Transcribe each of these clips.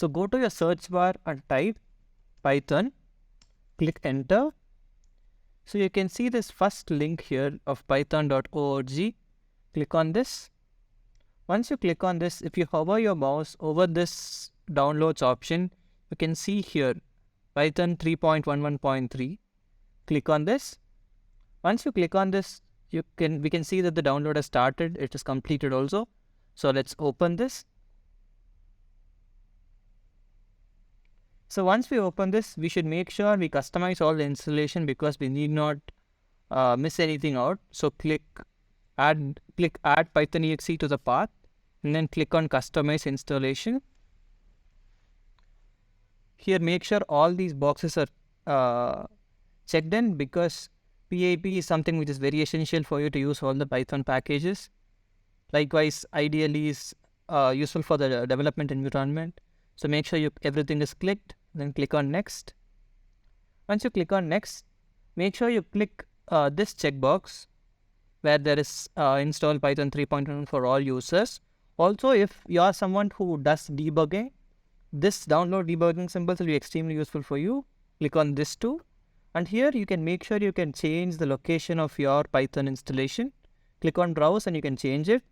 So go to your search bar and type Python, click enter. So you can see this first link here of python.org. Click on this. Once you click on this, if you hover your mouse over this downloads option, you can see here Python 3.11.3. Click on this. Once you click on this, we can see that the download has started. It is completed also. So let's open this. So once we open this, we should make sure we customize all the installation because we need not miss anything out. So click add Python exe to the path and then click on customize installation. Here make sure all these boxes are checked in because PIP is something which is very essential for you to use all the Python packages. Likewise, ideally is useful for the development environment. So make sure everything is clicked. Then click on next. Once you click on next, make sure you click this checkbox where there is install Python 3.1 for all users. Also, if you are someone who does debugging, this download debugging symbols will be extremely useful for you. Click on this too. And here you can make sure you can change the location of your Python installation. Click on browse and you can change it.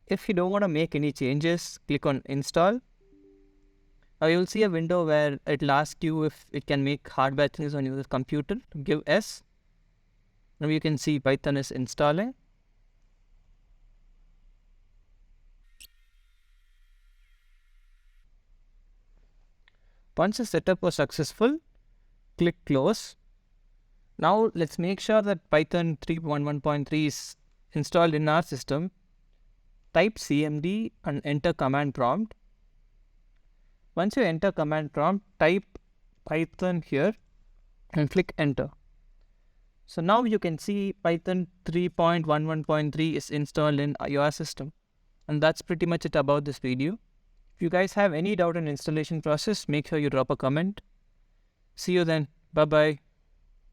If you don't want to make any changes, click on install. Now you will see a window where it will ask you if it can make hardware changes on your computer. Give yes. Now you can see Python is installing. Once the setup was successful, click close. Now let's make sure that Python 3.1.3 is installed in our system. Type cmd and enter command prompt. Once you enter command prompt, type Python here and click enter. So now you can see Python 3.11.3 is installed in your system. And that's pretty much it about this video. If you guys have any doubt in installation process, make sure you drop a comment. See you then. Bye bye.